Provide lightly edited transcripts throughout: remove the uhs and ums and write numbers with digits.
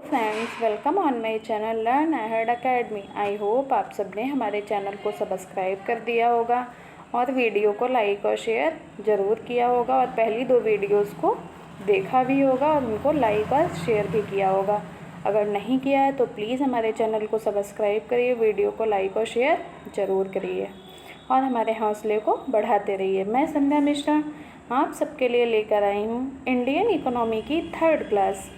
Friends, welcome on my channel learn ahead academy. I hope आप सब ने हमारे चैनल को सब्सक्राइब कर दिया होगा और वीडियो को लाइक और शेयर ज़रूर किया होगा और पहली 2 वीडियोस को देखा भी होगा और उनको लाइक और शेयर भी किया होगा। अगर नहीं किया है तो प्लीज़ हमारे चैनल को सब्सक्राइब करिए, वीडियो को लाइक और शेयर ज़रूर करिए और हमारे हौसले को बढ़ाते रहिए। मैं संध्या मिश्रा आप सबके लिए लेकर आई हूँ इंडियन इकोनॉमी की 3rd क्लास,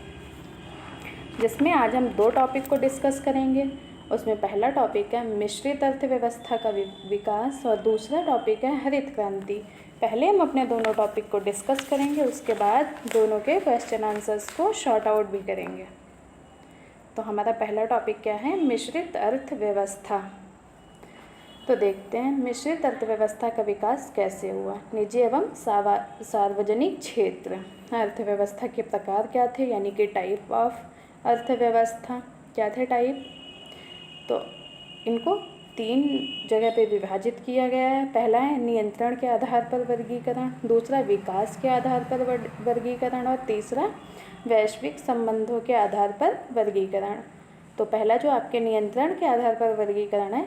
जिसमें आज हम 2 टॉपिक को डिस्कस करेंगे। उसमें पहला टॉपिक है मिश्रित अर्थव्यवस्था का विकास और दूसरा टॉपिक है हरित क्रांति। पहले हम अपने दोनों टॉपिक को डिस्कस करेंगे, उसके बाद दोनों के क्वेश्चन आंसर्स को शॉर्ट आउट भी करेंगे। तो हमारा पहला टॉपिक क्या है? मिश्रित अर्थव्यवस्था। तो देखते हैं मिश्रित अर्थव्यवस्था का विकास कैसे हुआ। निजी एवं सार्वजनिक क्षेत्र अर्थव्यवस्था के प्रकार क्या थे, यानी कि टाइप ऑफ अर्थव्यवस्था क्या थे टाइप। तो इनको 3 जगह पे विभाजित किया गया है। पहला है नियंत्रण के आधार पर वर्गीकरण, दूसरा विकास के आधार पर वर्गीकरण और तीसरा वैश्विक संबंधों के आधार पर वर्गीकरण। तो पहला जो आपके नियंत्रण के आधार पर वर्गीकरण है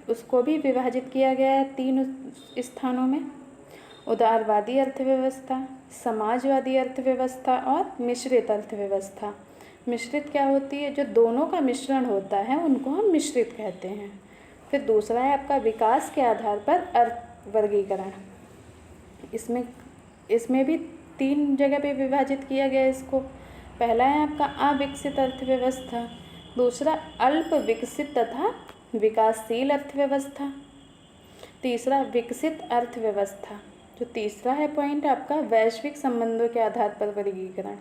उसको भी विभाजित किया गया है 3 स्थानों में। उदारवादी अर्थव्यवस्था, समाजवादी अर्थव्यवस्था और मिश्रित अर्थव्यवस्था। मिश्रित क्या होती है? जो दोनों का मिश्रण होता है उनको हम मिश्रित कहते हैं। फिर दूसरा है आपका विकास के आधार पर अर्थ वर्गीकरण। इसमें भी 3 जगह पे विभाजित किया गया है इसको। पहला है आपका अविकसित अर्थव्यवस्था, दूसरा अल्प विकसित तथा विकासशील अर्थव्यवस्था, तीसरा विकसित अर्थव्यवस्था। जो तीसरा है पॉइंट आपका वैश्विक संबंधों के आधार पर वर्गीकरण।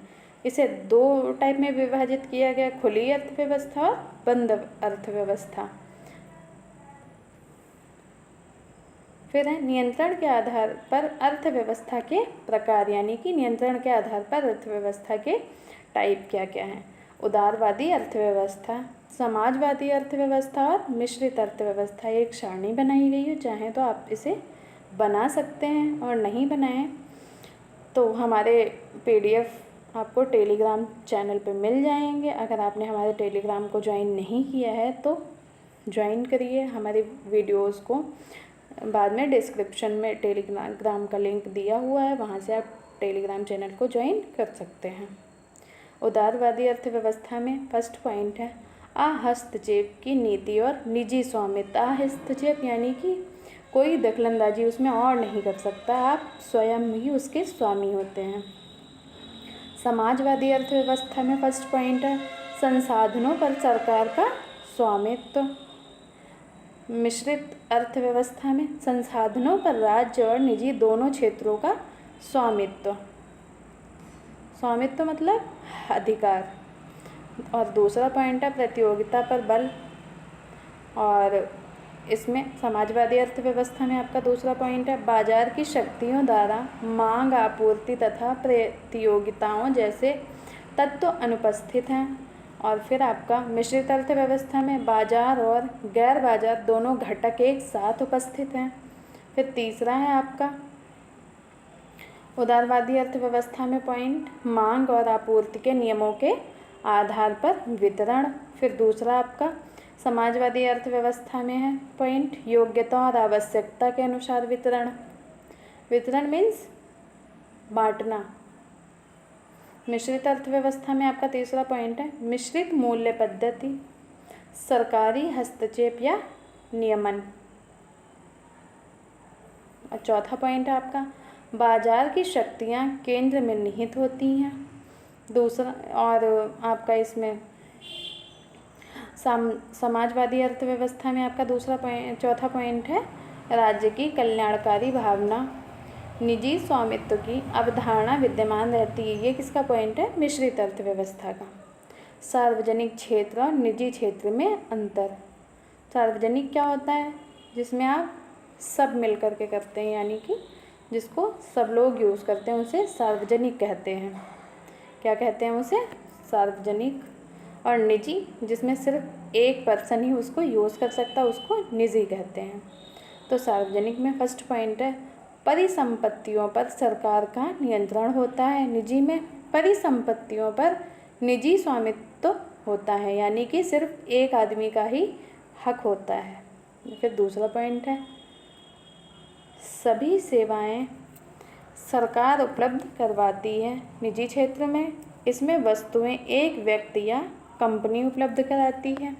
इसे 2 टाइप में विभाजित किया गया, खुली अर्थव्यवस्था और बंद अर्थव्यवस्था। फिर है नियंत्रण के आधार पर अर्थव्यवस्था के प्रकार, यानी कि नियंत्रण के आधार पर अर्थव्यवस्था के टाइप क्या क्या हैं। उदारवादी अर्थव्यवस्था, समाजवादी अर्थव्यवस्था और मिश्रित अर्थव्यवस्था। एक सारणी बनाई गई है, चाहें तो आप इसे बना सकते हैं और नहीं बनाएं तो हमारे PDF आपको टेलीग्राम चैनल पे मिल जाएंगे। अगर आपने हमारे टेलीग्राम को ज्वाइन नहीं किया है तो ज्वाइन करिए। हमारे वीडियोस को बाद में डिस्क्रिप्शन में टेलीग्राम का लिंक दिया हुआ है, वहाँ से आप टेलीग्राम चैनल को ज्वाइन कर सकते हैं। उदारवादी अर्थव्यवस्था में फर्स्ट पॉइंट है अहस्तक्षेप की नीति और निजी स्वामित्व। अहस्तक्षेप यानी कि कोई दखलंदाजी उसमें और नहीं कर सकता, आप स्वयं ही उसके स्वामी होते हैं। समाजवादी अर्थव्यवस्था में फर्स्ट पॉइंट है संसाधनों पर सरकार का स्वामित्व। मिश्रित अर्थव्यवस्था में संसाधनों पर राज्य और निजी दोनों क्षेत्रों का स्वामित्व। स्वामित्व मतलब अधिकार। और दूसरा पॉइंट है प्रतियोगिता पर बल। और इसमें समाजवादी अर्थव्यवस्था में आपका दूसरा पॉइंट है बाजार की शक्तियों द्वारा मांग, आपूर्ति तथा प्रतियोगिताओं जैसे तत्व अनुपस्थित हैं। और फिर आपका मिश्रित अर्थव्यवस्था में बाजार और गैर बाजार दोनों घटक एक साथ उपस्थित हैं। फिर तीसरा है आपका उदारवादी अर्थव्यवस्था में पॉइंट मांग और आपूर्ति के नियमों के आधार पर वितरण। फिर दूसरा आपका समाजवादी अर्थव्यवस्था में है पॉइंट योग्यता और आवश्यकता के अनुसार वितरण। वितरण मीन्स बांटना। मिश्रित अर्थव्यवस्था में आपका तीसरा पॉइंट है मिश्रित मूल्य पद्धति, सरकारी हस्तक्षेप या नियमन। और चौथा पॉइंट है आपका बाजार की शक्तियाँ केंद्र में निहित होती हैं। दूसरा और आपका इसमें समाजवादी अर्थव्यवस्था में आपका चौथा पॉइंट है राज्य की कल्याणकारी भावना, निजी स्वामित्व की अवधारणा विद्यमान रहती है। ये किसका पॉइंट है? मिश्रित अर्थव्यवस्था का। सार्वजनिक क्षेत्र और निजी क्षेत्र में अंतर। सार्वजनिक क्या होता है? जिसमें आप सब मिल कर के करते हैं, यानी कि जिसको सब लोग यूज़ करते हैं उसे सार्वजनिक कहते हैं। क्या कहते हैं उसे? सार्वजनिक। और निजी जिसमें सिर्फ एक पर्सन ही उसको यूज़ कर सकता है उसको निजी कहते हैं। तो सार्वजनिक में फर्स्ट पॉइंट है परिसंपत्तियों पर सरकार का नियंत्रण होता है। निजी में परिसंपत्तियों पर निजी स्वामित्व होता है, यानी कि सिर्फ एक आदमी का ही हक होता है। फिर दूसरा पॉइंट है, सभी सेवाएं सरकार उपलब्ध करवाती है। निजी क्षेत्र में इसमें वस्तुएं एक व्यक्ति या कंपनी उपलब्ध कराती है,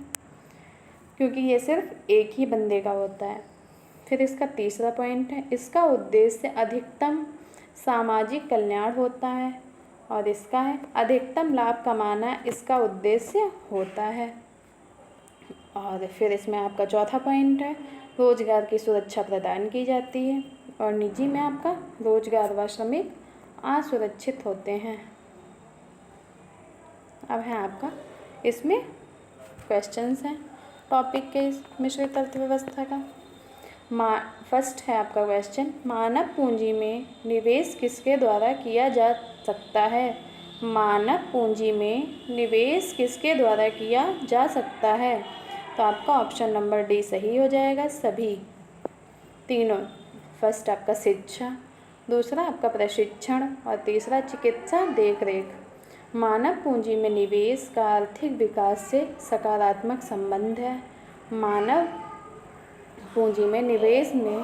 क्योंकि ये सिर्फ एक ही बंदे का होता है। फिर इसका तीसरा पॉइंट है, इसका उद्देश्य अधिकतम सामाजिक कल्याण होता है, और इसका है अधिकतम लाभ कमाना इसका उद्देश्य होता है। और फिर इसमें आपका चौथा पॉइंट है, रोजगार की सुरक्षा प्रदान की जाती है, और निजी में आपका रोजगार व श्रमिक असुरक्षित होते हैं। अब है आपका इसमें क्वेश्चंस हैं टॉपिक के मिश्रित अर्थव्यवस्था का। फर्स्ट है आपका क्वेश्चन, मानव पूंजी में निवेश किसके द्वारा किया जा सकता है? मानव पूंजी में निवेश किसके द्वारा किया जा सकता है? तो आपका ऑप्शन नंबर डी सही हो जाएगा, सभी तीनों। फर्स्ट आपका शिक्षा, दूसरा आपका प्रशिक्षण, और तीसरा चिकित्सा देखरेख। मानव पूंजी में निवेश का आर्थिक विकास से सकारात्मक संबंध है। मानव पूंजी में निवेश में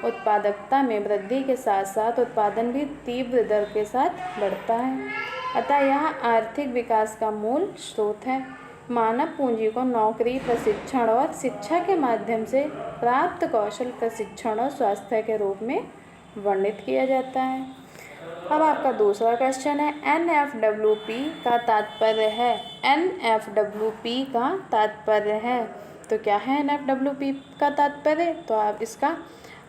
उत्पादकता में वृद्धि के साथ साथ उत्पादन भी तीव्र दर के साथ बढ़ता है, अतः यह आर्थिक विकास का मूल स्रोत है। मानव पूंजी को नौकरी, प्रशिक्षण और शिक्षा के माध्यम से प्राप्त कौशल प्रशिक्षण और स्वास्थ्य के रूप में वर्णित किया जाता है। अब आपका दूसरा क्वेश्चन है, NFWP का तात्पर्य है। NFWP का तात्पर्य है, तो क्या है NFWP का तात्पर्य? तो आप इसका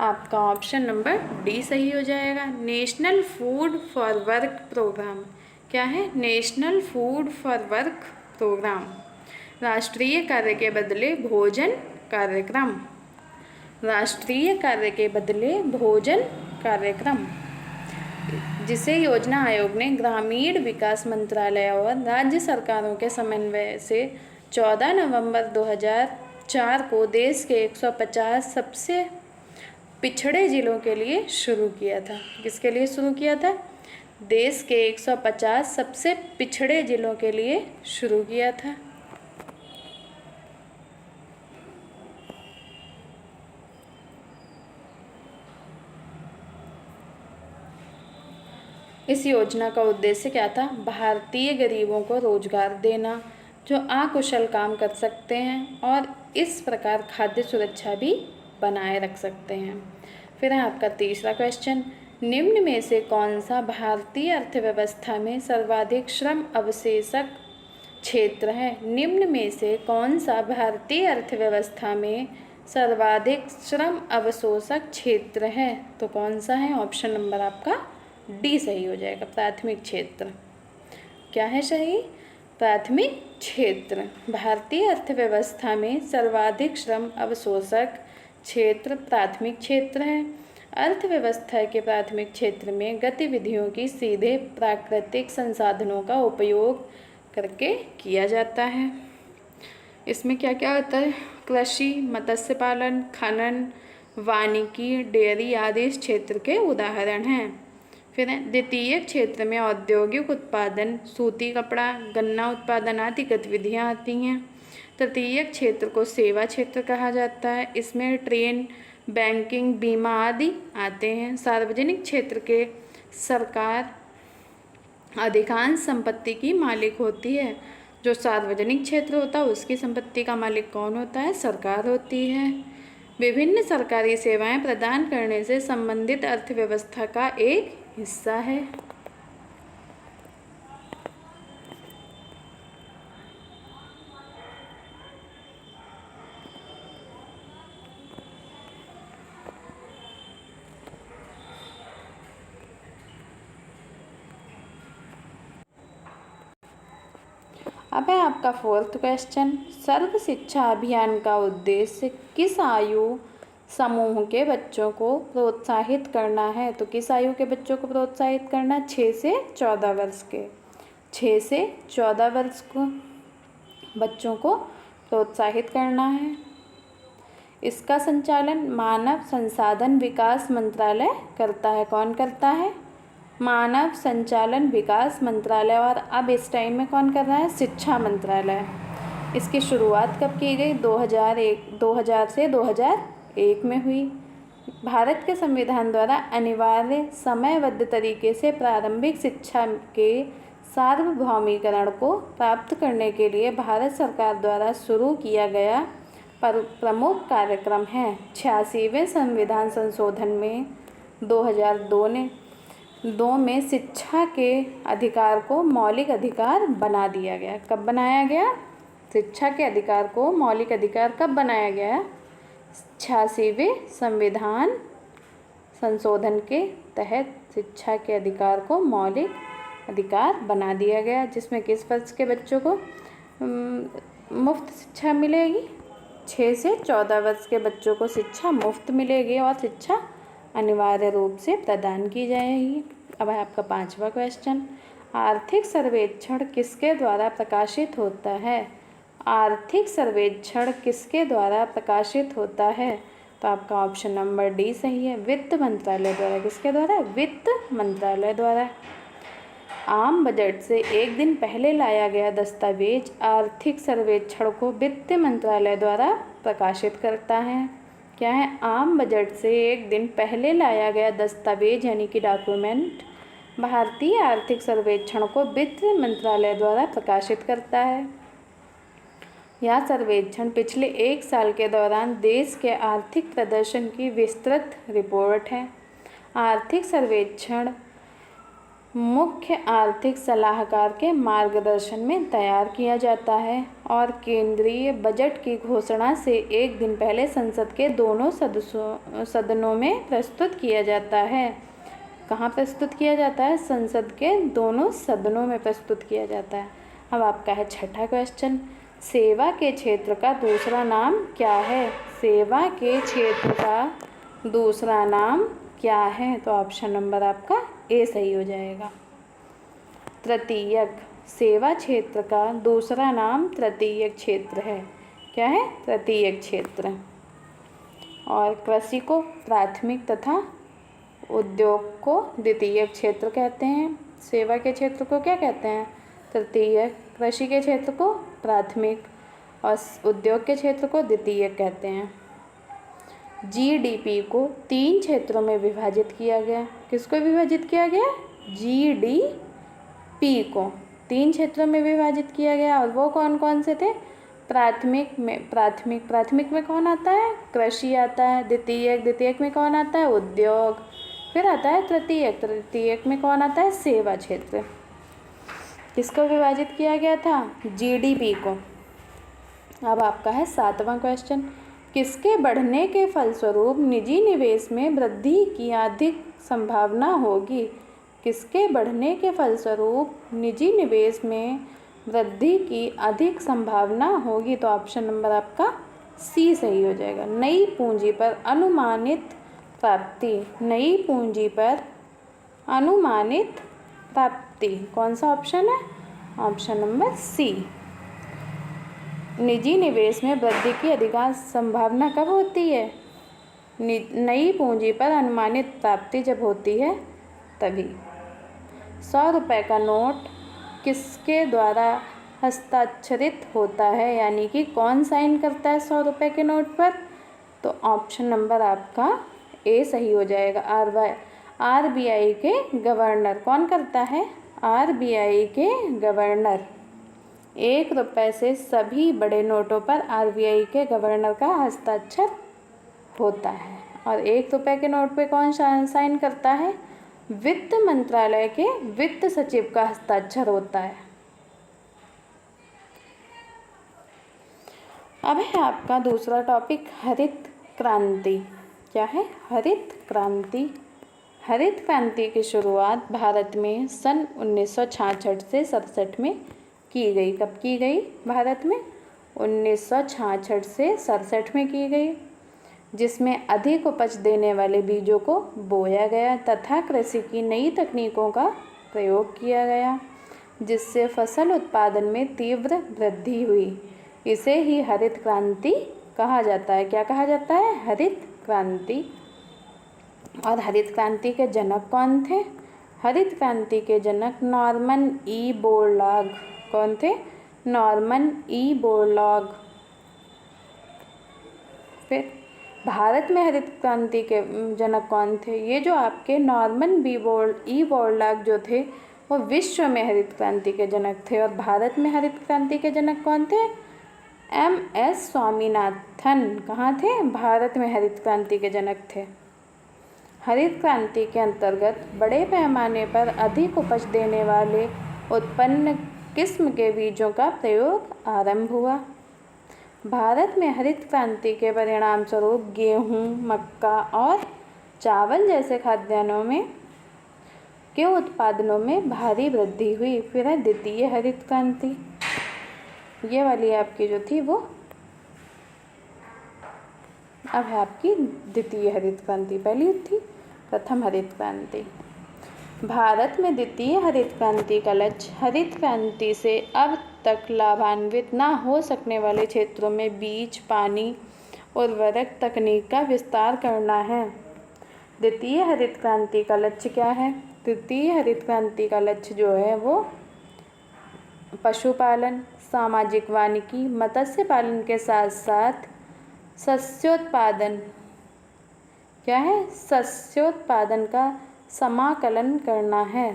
आपका ऑप्शन नंबर डी सही हो जाएगा, national food for work programme. क्या है? National food for work programme, राष्ट्रीय कार्य के बदले भोजन कार्यक्रम। राष्ट्रीय कार्य के बदले भोजन कार्यक्रम, जिसे योजना आयोग ने ग्रामीण विकास मंत्रालय और राज्य सरकारों के समन्वय से 14 नवंबर 2004 को देश के 150 सबसे पिछड़े जिलों के लिए शुरू किया था। किसके लिए शुरू किया था? देश के 150 सबसे पिछड़े जिलों के लिए शुरू किया था। इस योजना का उद्देश्य क्या था? भारतीय गरीबों को रोजगार देना जो अकुशल काम कर सकते हैं और इस प्रकार खाद्य सुरक्षा भी बनाए रख सकते हैं। फिर है आपका तीसरा क्वेश्चन, निम्न में से कौन सा भारतीय अर्थव्यवस्था में सर्वाधिक श्रम अवशोषक क्षेत्र है? निम्न में से कौन सा भारतीय अर्थव्यवस्था में सर्वाधिक श्रम अवशोषक क्षेत्र है? तो कौन सा है? ऑप्शन नंबर आपका डी सही हो जाएगा, प्राथमिक क्षेत्र। क्या है सही? प्राथमिक क्षेत्र। भारतीय अर्थव्यवस्था में सर्वाधिक श्रम अवशोषक क्षेत्र प्राथमिक क्षेत्र है। अर्थव्यवस्था के प्राथमिक क्षेत्र में गतिविधियों की सीधे प्राकृतिक संसाधनों का उपयोग करके किया जाता है। इसमें क्या क्या आता है? कृषि, मत्स्य पालन, खनन, वानिकी, डेयरी आदि इस क्षेत्र के उदाहरण हैं। फिर द्वितीय क्षेत्र में औद्योगिक उत्पादन, सूती कपड़ा, गन्ना उत्पादन आदि गतिविधियाँ आती हैं। तृतीय क्षेत्र को सेवा क्षेत्र कहा जाता है, इसमें ट्रेन, बैंकिंग, बीमा आदि आते हैं। सार्वजनिक क्षेत्र के सरकार अधिकांश संपत्ति की मालिक होती है। जो सार्वजनिक क्षेत्र होता है उसकी संपत्ति का मालिक कौन होता है? सरकार होती है। विभिन्न सरकारी सेवाएं प्रदान करने से संबंधित अर्थव्यवस्था का एक हिस्सा है। अब है आपका फोर्थ क्वेश्चन, सर्व शिक्षा अभियान का उद्देश्य किस आयु समूह के बच्चों को प्रोत्साहित करना है? तो किस आयु के बच्चों को प्रोत्साहित करना? 6 से 14 वर्ष के। 6 से 14 वर्ष को बच्चों को प्रोत्साहित करना है। इसका संचालन मानव संसाधन विकास मंत्रालय करता है। कौन करता है? मानव संचालन विकास मंत्रालय, और अब इस टाइम में कौन कर रहा है? शिक्षा मंत्रालय। इसकी शुरुआत कब की गई? 2000 से 2001 में हुई। भारत के संविधान द्वारा अनिवार्य समयबद्ध तरीके से प्रारंभिक शिक्षा के सार्वभौमिकरण को प्राप्त करने के लिए भारत सरकार द्वारा शुरू किया गया प्रमुख कार्यक्रम है। 86वें संविधान संशोधन में 2002 में शिक्षा के अधिकार को मौलिक अधिकार बना दिया गया। कब बनाया गया? शिक्षा के अधिकार को मौलिक अधिकार कब बनाया गया? 86वें संविधान संशोधन के तहत शिक्षा के अधिकार को मौलिक अधिकार बना दिया गया, जिसमें किस वर्ष के बच्चों को मुफ्त शिक्षा मिलेगी? 6 से 14 वर्ष के बच्चों को शिक्षा मुफ्त मिलेगी और शिक्षा अनिवार्य रूप से प्रदान की जाएगी। अब है आपका 5वां क्वेश्चन, आर्थिक सर्वेक्षण किसके द्वारा प्रकाशित होता है? आर्थिक सर्वेक्षण किसके द्वारा प्रकाशित होता है? तो आपका ऑप्शन नंबर डी सही है, वित्त मंत्रालय द्वारा। किसके द्वारा? वित्त मंत्रालय द्वारा। आम बजट से एक दिन पहले लाया गया दस्तावेज आर्थिक सर्वेक्षण को वित्त मंत्रालय द्वारा प्रकाशित करता है। क्या है? आम बजट से एक दिन पहले लाया गया दस्तावेज यानी कि डॉक्यूमेंट भारतीय आर्थिक सर्वेक्षण को वित्त मंत्रालय द्वारा प्रकाशित करता है। यह सर्वेक्षण पिछले 1 साल के दौरान देश के आर्थिक प्रदर्शन की विस्तृत रिपोर्ट है। आर्थिक सर्वेक्षण मुख्य आर्थिक सलाहकार के मार्गदर्शन में तैयार किया जाता है और केंद्रीय बजट की घोषणा से एक दिन पहले संसद के दोनों सदनों में प्रस्तुत किया जाता है। कहाँ प्रस्तुत किया जाता है? संसद के दोनों सदनों में प्रस्तुत किया जाता है। अब आपका है 6ठा क्वेश्चन, सेवा के क्षेत्र का दूसरा नाम क्या है? सेवा के क्षेत्र का दूसरा नाम क्या है? तो ऑप्शन नंबर आपका ए सही हो जाएगा। तृतीयक, सेवा क्षेत्र का दूसरा नाम तृतीयक क्षेत्र है। क्या है? तृतीयक क्षेत्र। और कृषि को प्राथमिक तथा उद्योग को द्वितीयक क्षेत्र कहते हैं। सेवा के क्षेत्र को क्या कहते हैं? तृतीयक। कृषि के क्षेत्र को प्राथमिक और उद्योग के क्षेत्र को द्वितीयक कहते हैं। जीडीपी को 3 क्षेत्रों में विभाजित किया गया। किसको विभाजित किया गया? जीडीपी को 3 क्षेत्रों में विभाजित किया गया, और वो कौन कौन से थे? प्राथमिक में कौन आता है? कृषि आता है। द्वितीयक में कौन आता है? उद्योग। फिर आता है तृतीयक में कौन आता है? सेवा क्षेत्र। किसको विभाजित किया गया था? जीडीपी को। अब आपका है 7वां क्वेश्चन, किसके बढ़ने के फलस्वरूप निजी निवेश में वृद्धि की अधिक संभावना होगी? किसके बढ़ने के फलस्वरूप निजी निवेश में वृद्धि की अधिक संभावना होगी? तो ऑप्शन नंबर आपका सी सही हो जाएगा। नई पूंजी पर अनुमानित प्राप्ति। नई पूंजी पर अनुमानित प्राप्ति कौन सा ऑप्शन है? Option number C. निजी निवेश में वृद्धि की अधिकांश संभावना कब होती है? नई पूंजी पर अनुमानित प्राप्ति जब होती है तभी। 100 रुपये का नोट किसके द्वारा हस्ताक्षरित होता है, यानी कि कौन साइन करता है 100 रुपये के नोट पर? तो ऑप्शन नंबर आपका ए सही हो जाएगा। आरबीआई के गवर्नर। कौन करता है? आरबीआई के गवर्नर। 1 रुपये से सभी बड़े नोटों पर आरबीआई के गवर्नर का हस्ताक्षर होता है। और 1 रुपये के नोट पे कौन साइन करता है? वित्त मंत्रालय के वित्त सचिव का हस्ताक्षर होता है। अब है आपका दूसरा टॉपिक, हरित क्रांति। क्या है? हरित क्रांति। हरित क्रांति की शुरुआत भारत में सन 1966 से 67 में की गई। कब की गई? भारत में 1966 से 67 में की गई, जिसमें अधिक उपज देने वाले बीजों को बोया गया तथा कृषि की नई तकनीकों का प्रयोग किया गया, जिससे फसल उत्पादन में तीव्र वृद्धि हुई। इसे ही हरित क्रांति कहा जाता है। क्या कहा जाता है? हरित क्रांति। और हरित क्रांति के जनक कौन थे? हरित क्रांति के जनक नॉर्मन ई बोरलॉग। कौन थे? Norman E Borlaug. फिर भारत में हरित क्रांति के जनक कौन थे? ये जो आपके नॉर्मन ई बोरलॉग जो थे वो विश्व में हरित क्रांति के जनक थे। और भारत में हरित क्रांति के जनक कौन थे? एम.एस. स्वामीनाथन। कहाँ थे? भारत में हरित क्रांति के जनक थे। हरित क्रांति के अंतर्गत बड़े पैमाने पर अधिक उपज देने वाले उत्पन्न किस्म के बीजों का प्रयोग आरंभ हुआ। भारत में हरित क्रांति के परिणाम स्वरूप गेहूँ, मक्का और चावल जैसे खाद्यान्नों के उत्पादनों में भारी वृद्धि हुई। फिर है द्वितीय हरित क्रांति। ये वाली आपकी जो थी वो अब है आपकी द्वितीय हरित क्रांति। पहली थी प्रथम हरित क्रांति। भारत में द्वितीय हरित क्रांति का लक्ष्य हरित क्रांति से अब तक लाभान्वित न हो सकने वाले क्षेत्रों में बीज, पानी, उर्वरक तकनीक का विस्तार करना है। द्वितीय हरित क्रांति का लक्ष्य क्या है? द्वितीय हरित क्रांति का लक्ष्य जो है वो पशुपालन, सामाजिक वानिकी, मत्स्य पालन के साथ साथ शस्योत्पादन क्या है? शस्योत्पादन का समाकलन करना है।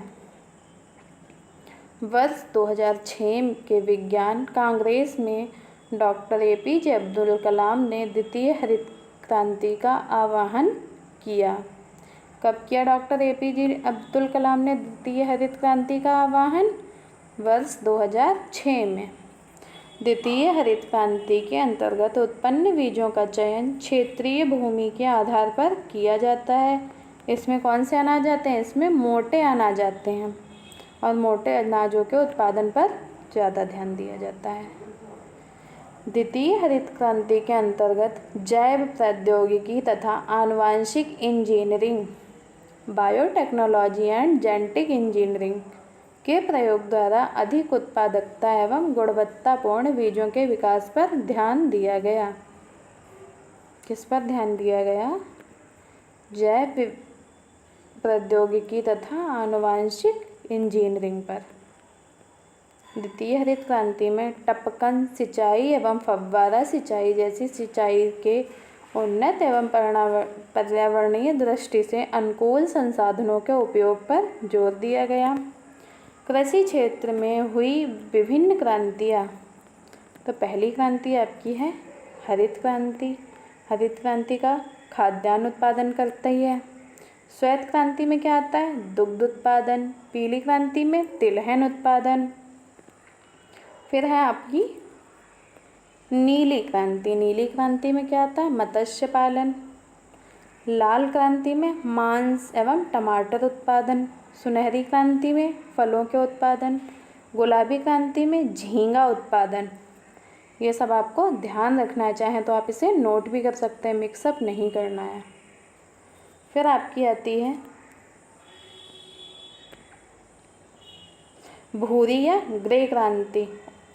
वर्ष 2006 के विज्ञान कांग्रेस में डॉक्टर ए.पी.जे. अब्दुल कलाम ने द्वितीय हरित क्रांति का आह्वान किया। कब किया डॉक्टर ए.पी.जे. अब्दुल कलाम ने द्वितीय हरित क्रांति का आह्वान? वर्ष 2006 में। द्वितीय हरित क्रांति के अंतर्गत उत्पन्न बीजों का चयन क्षेत्रीय भूमि के आधार पर किया जाता है। इसमें कौन से अनाज आते हैं? इसमें मोटे अनाज आते हैं और मोटे अनाजों के उत्पादन पर ज़्यादा ध्यान दिया जाता है। द्वितीय हरित क्रांति के अंतर्गत जैव प्रौद्योगिकी तथा आनुवांशिक engineering, biotechnology and genetic engineering के प्रयोग द्वारा अधिक उत्पादकता एवं गुणवत्तापूर्ण बीजों के विकास पर ध्यान दिया गया। किस पर ध्यान दिया गया? जैव प्रौद्योगिकी तथा आनुवांशिक इंजीनियरिंग पर। द्वितीय हरित क्रांति में टपकन सिंचाई एवं फव्वारा सिंचाई जैसी सिंचाई के उन्नत एवं पर्यावरणीय दृष्टि से अनुकूल संसाधनों के उपयोग पर जोर दिया गया। कृषि क्षेत्र में हुई विभिन्न क्रांतियाँ। तो पहली क्रांति आपकी है हरित क्रांति। हरित क्रांति का खाद्यान्न उत्पादन करती है। श्वेत क्रांति में क्या आता है? दुग्ध उत्पादन। पीली क्रांति में तिलहन उत्पादन। फिर है आपकी नीली क्रांति। नीली क्रांति में क्या आता है? मत्स्य पालन। लाल क्रांति में मांस एवं टमाटर उत्पादन। सुनहरी क्रांति में फलों के उत्पादन। गुलाबी क्रांति में झींगा उत्पादन। ये सब आपको ध्यान रखना है, चाहे तो आप इसे नोट भी कर सकते हैं, मिक्सअप नहीं करना है। फिर आपकी आती है भूरी या ग्रे क्रांति,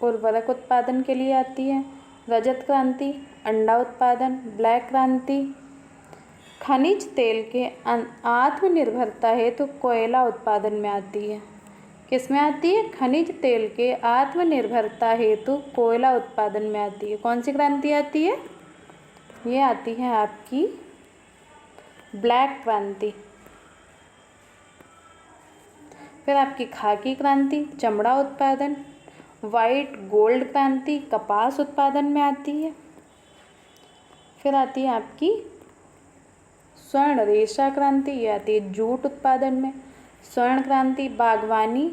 उर्वरक उत्पादन के लिए आती है। रजत क्रांति, अंडा उत्पादन। ब्लैक क्रांति, खनिज तेल के आत्मनिर्भरता हेतु कोयला उत्पादन में आती है। किस में आती है? खनिज तेल के आत्मनिर्भरता हेतु कोयला उत्पादन में आती है। कौन सी क्रांति आती है? ये आती है आपकी ब्लैक क्रांति। फिर आपकी खाकी क्रांति, चमड़ा उत्पादन। वाइट गोल्ड क्रांति, कपास उत्पादन में आती है। फिर आती है आपकी स्वर्ण रेशा क्रांति, ये आती है जूट उत्पादन में। स्वर्ण क्रांति बागवानी,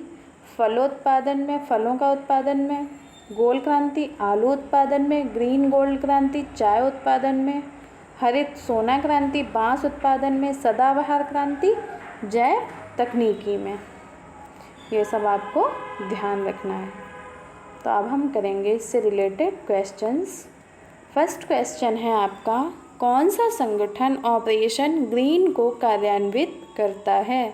फलोत्पादन में, फलों का उत्पादन में। गोल्ड क्रांति आलू उत्पादन में। ग्रीन गोल्ड क्रांति चाय उत्पादन में। हरित सोना क्रांति बांस उत्पादन में। सदाबहार क्रांति जैव तकनीकी में। ये सब आपको ध्यान रखना है। तो अब हम करेंगे इससे रिलेटेड क्वेश्चंस। फर्स्ट क्वेश्चन है आपका, कौन सा संगठन ऑपरेशन ग्रीन को कार्यान्वित करता है?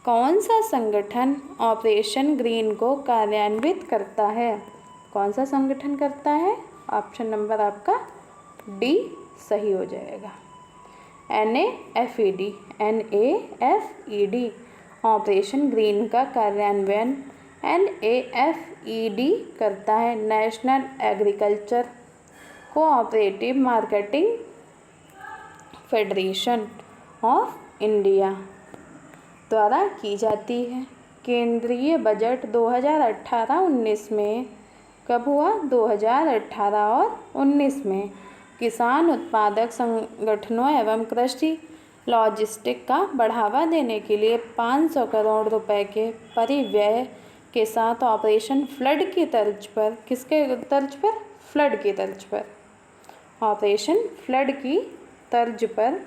कौन सा संगठन ऑपरेशन ग्रीन को कार्यान्वित करता है? कौन सा संगठन करता है? ऑप्शन नंबर आपका डी सही हो जाएगा। NAFED ऑपरेशन ग्रीन का कार्यान्वयन NAFED करता है, national agriculture cooperative marketing federation of India द्वारा की जाती है। केंद्रीय बजट 2018-19 में कब हुआ? 2018 और 19 में किसान उत्पादक संगठनों एवं कृषि लॉजिस्टिक का बढ़ावा देने के लिए 500 करोड़ रुपए के परिव्यय के साथ ऑपरेशन फ्लड की तर्ज पर, किसके तर्ज पर? फ्लड की तर्ज पर, ऑपरेशन फ्लड की तर्ज पर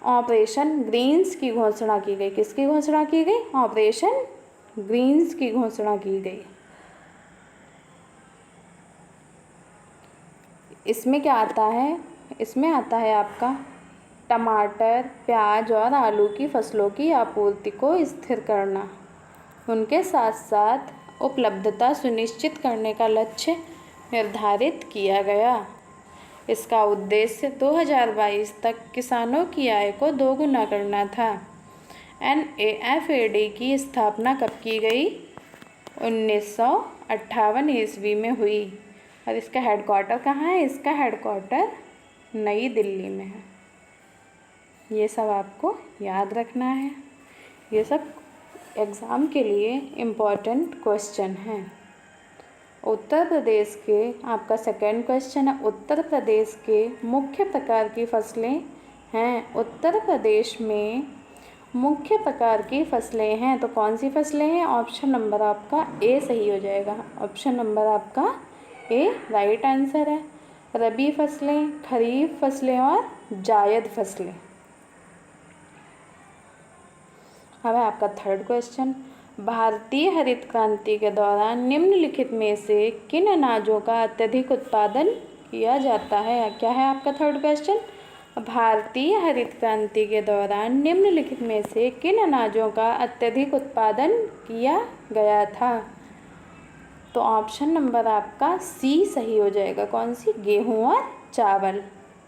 ऑपरेशन ग्रीन्स की घोषणा की गई। किसकी घोषणा की गई? ऑपरेशन ग्रीन्स की घोषणा की गई। इसमें क्या आता है? इसमें आता है आपका टमाटर, प्याज और आलू की फसलों की आपूर्ति को स्थिर करना, उनके साथ साथ उपलब्धता सुनिश्चित करने का लक्ष्य निर्धारित किया गया। इसका उद्देश्य 2022 तक किसानों की आय को दोगुना करना था। NAFED की स्थापना कब की गई? 1958 ईस्वी में हुई। और इसका हेडक्वार्टर कहाँ है? इसका हेडक्वार्टर नई दिल्ली में है। ये सब आपको याद रखना है। ये सब एग्ज़ाम के लिए इम्पॉर्टेंट क्वेश्चन हैं। उत्तर प्रदेश के, आपका सेकंड क्वेश्चन है, उत्तर प्रदेश के मुख्य प्रकार की फसलें हैं। उत्तर प्रदेश में मुख्य प्रकार की फसलें हैं, तो कौन सी फसलें हैं? ऑप्शन नंबर आपका ए सही हो जाएगा। ऑप्शन नंबर आपका ए राइट आंसर है। रबी फसलें, खरीफ फसलें और जायद फसलें। अब है आपका थर्ड क्वेश्चन, भारतीय हरित क्रांति के दौरान निम्नलिखित में से किन अनाजों का अत्यधिक उत्पादन किया जाता है? क्या है आपका थर्ड क्वेश्चन? भारतीय हरित क्रांति के दौरान निम्नलिखित में से किन अनाजों का अत्यधिक उत्पादन किया गया था? तो ऑप्शन नंबर आपका सी सही हो जाएगा। कौन सी? गेहूँ और चावल।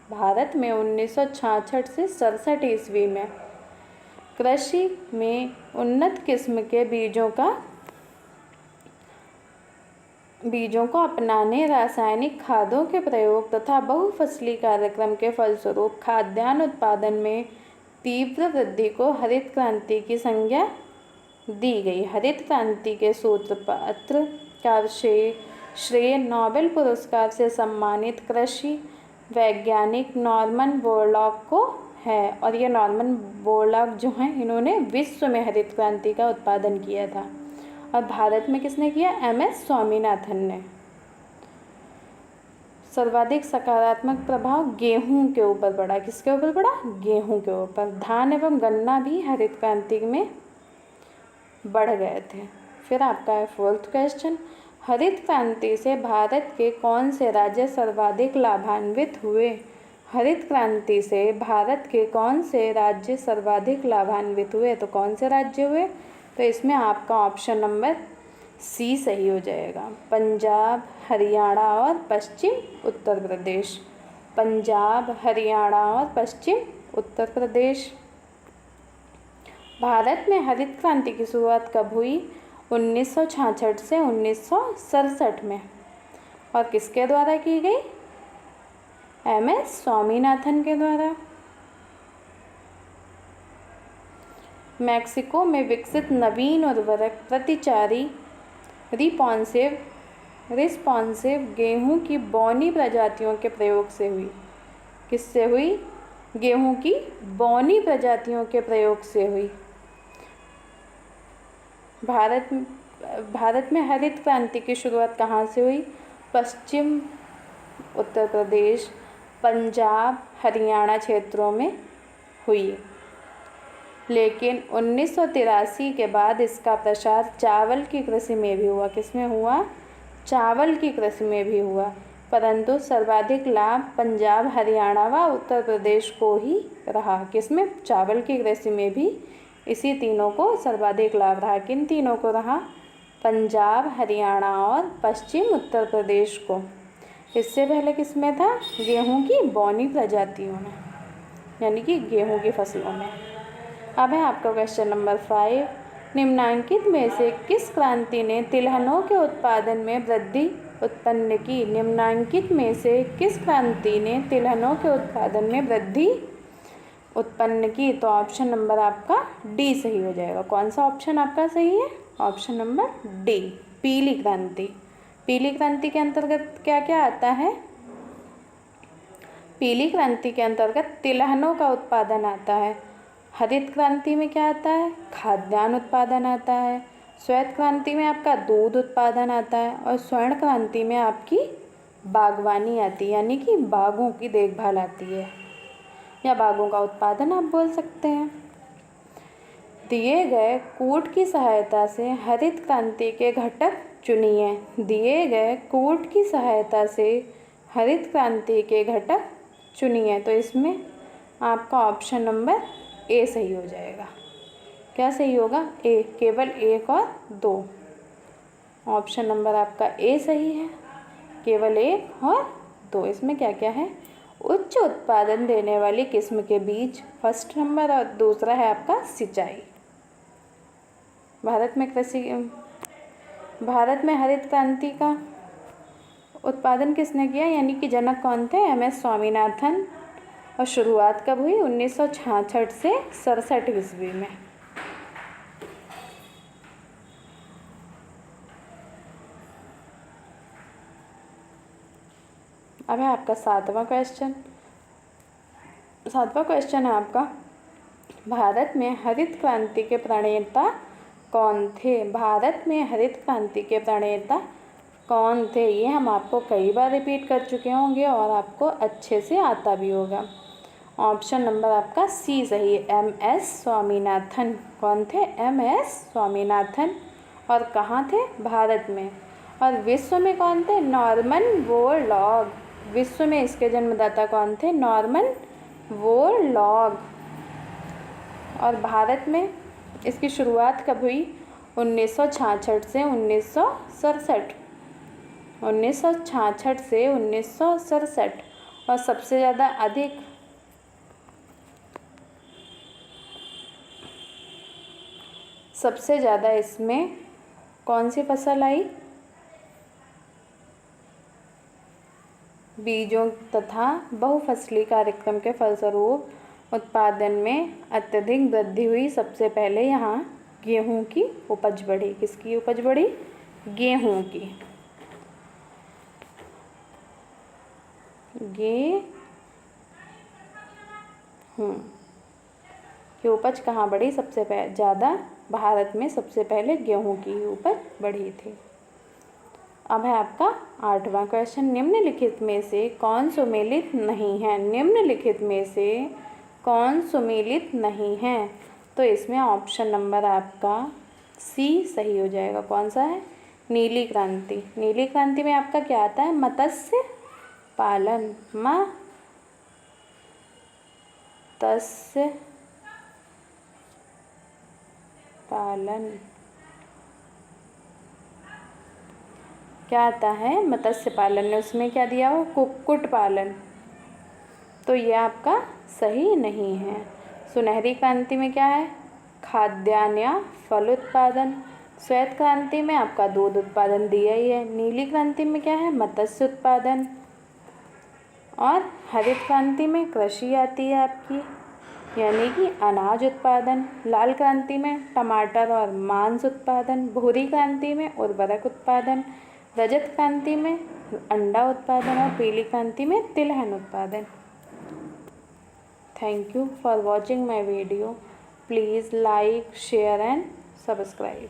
भारत में 1966 से 67 ईस्वी में कृषि में उन्नत किस्म के बीजों को अपनाने, रासायनिक खादों के प्रयोग तथा बहुफसली कार्यक्रम के फलस्वरूप खाद्यान्न उत्पादन में तीव्र वृद्धि को हरित क्रांति की संज्ञा दी गई। हरित क्रांति के सूत्रपात्र का श्रेय नोबेल पुरस्कार से सम्मानित कृषि वैज्ञानिक नॉर्मन बोरलॉग को है। और ये नॉर्मन बोरलॉग जो हैं, इन्होंने विश्व में हरित क्रांति का उत्पादन किया था। और भारत में किसने किया? MS स्वामीनाथन ने। सर्वाधिक सकारात्मक प्रभाव गेहूं के ऊपर पड़ा। किसके ऊपर पड़ा? गेहूं के ऊपर। धान एवं गन्ना भी हरित क्रांति में बढ़ गए थे। फिर आपका है फोर्थ क्वेश्चन, हरित क्रांति से भारत के कौन से राज्य सर्वाधिक लाभान्वित हुए? हरित क्रांति से भारत के कौन से राज्य सर्वाधिक लाभान्वित हुए? तो कौन से राज्य हुए? तो इसमें आपका ऑप्शन नंबर सी सही हो जाएगा। पंजाब, हरियाणा और पश्चिम उत्तर प्रदेश। पंजाब, हरियाणा और पश्चिम उत्तर प्रदेश। भारत में हरित क्रांति की शुरुआत कब हुई? 1966 से 1967 में। और किसके द्वारा की गई? MS स्वामीनाथन के द्वारा। मैक्सिको में विकसित नवीन उर्वरक प्रतिचारी रिस्पॉन्सिव गेहूं की बौनी प्रजातियों के प्रयोग से हुई। किससे हुई? गेहूं की बौनी प्रजातियों के प्रयोग से हुई। भारत में हरित क्रांति की शुरुआत कहाँ से हुई? पश्चिम उत्तर प्रदेश, पंजाब, हरियाणा क्षेत्रों में हुई। लेकिन 1983 के बाद इसका प्रसार चावल की कृषि में भी हुआ। किसमें हुआ? चावल की कृषि में भी हुआ। परंतु सर्वाधिक लाभ पंजाब, हरियाणा व उत्तर प्रदेश को ही रहा। किसमें? चावल की कृषि में भी इसी तीनों को सर्वाधिक लाभ रहा। किन तीनों को रहा? पंजाब, हरियाणा और पश्चिम उत्तर प्रदेश को। इससे पहले किसमें था? गेहूं की बौनी प्रजातियों में, यानी कि गेहूं की फसलों में। अब है आपका क्वेश्चन नंबर 5। निम्नांकित में से किस क्रांति ने तिलहनों के उत्पादन में वृद्धि उत्पन्न की? निम्नांकित में से किस क्रांति ने तिलहनों के उत्पादन में वृद्धि उत्पन्न की? तो ऑप्शन नंबर आपका डी सही हो जाएगा। कौन सा ऑप्शन आपका सही है? ऑप्शन नंबर डी, पीली क्रांति। पीली क्रांति के अंतर्गत क्या क्या आता है? पीली क्रांति के अंतर्गत तिलहनों का उत्पादन आता है। हरित क्रांति में क्या आता है? खाद्यान्न उत्पादन आता है। श्वेत क्रांति में आपका दूध उत्पादन आता है। और स्वर्ण क्रांति में आपकी बागवानी आती है, यानी कि बागों की देखभाल आती है, या बागों का उत्पादन आप बोल सकते हैं। दिए गए कूट की सहायता से हरित क्रांति के घटक चुनिए। दिए गए कूट की सहायता से हरित क्रांति के घटक चुनिए। तो इसमें आपका ऑप्शन नंबर ए सही हो जाएगा। क्या सही होगा? ए, केवल 1 और 2। ऑप्शन नंबर आपका ए सही है, केवल 1 और 2। इसमें क्या क्या है? उच्च उत्पादन देने वाली किस्म के बीज फर्स्ट नंबर, और दूसरा है आपका सिंचाई। भारत में हरित क्रांति का उत्पादन किसने किया, यानी कि जनक कौन थे? MS स्वामीनाथन। और शुरुआत कब हुई? 1966 से 67 ईस्वी में। अब है आपका 7वां क्वेश्चन। 7वां क्वेश्चन है आपका, भारत में हरित क्रांति के प्रणेता कौन थे? भारत में हरित क्रांति के प्रणेता कौन थे? ये हम आपको कई बार रिपीट कर चुके होंगे और आपको अच्छे से आता भी होगा। ऑप्शन नंबर आपका सी सही है, MS स्वामीनाथन। कौन थे? MS स्वामीनाथन। और कहाँ थे? भारत में। और विश्व में कौन थे? Norman Borlaug. विश्व में इसके जन्मदाता कौन थे? Norman Borlaug. और भारत में इसकी शुरुआत कब हुई? 1966 से 1967। 1966 से 1967। और सबसे ज़्यादा इसमें कौन सी फसल आई? बीजों तथा बहुफसली कार्यक्रम के फलस्वरूप उत्पादन में अत्यधिक वृद्धि हुई। सबसे पहले यहाँ गेहूं की उपज बढ़ी। किसकी उपज बढ़ी? गेहूं की। गेहूं की उपज कहाँ बढ़ी? सबसे ज़्यादा भारत में सबसे पहले गेहूं की उपज बढ़ी थी। अब है आपका 8वां क्वेश्चन। निम्नलिखित में से कौन सुमेलित नहीं है? निम्नलिखित में से कौन सुमेलित नहीं है? तो इसमें ऑप्शन नंबर आपका सी सही हो जाएगा। कौन सा है? नीली क्रांति। नीली क्रांति में आपका क्या आता है? मत्स्य पालन। मत्स्य पालन क्या आता है? मत्स्य पालन ने उसमें क्या दिया हो? कुक्कुट पालन। तो ये आपका सही नहीं है। सुनहरी क्रांति में क्या है? खाद्यान्न या फल उत्पादन। श्वेत क्रांति में आपका दूध उत्पादन दिया ही है। नीली क्रांति में क्या है? मत्स्य उत्पादन। और हरित क्रांति में कृषि आती है आपकी, यानी कि अनाज उत्पादन। लाल क्रांति में टमाटर और मांस उत्पादन। भूरी क्रांति में उर्वरक उत्पादन। रजत क्रांति में अंडा उत्पादन। और पीली क्रांति में तिलहन उत्पादन। Thank you for watching my video. Please like, share and subscribe.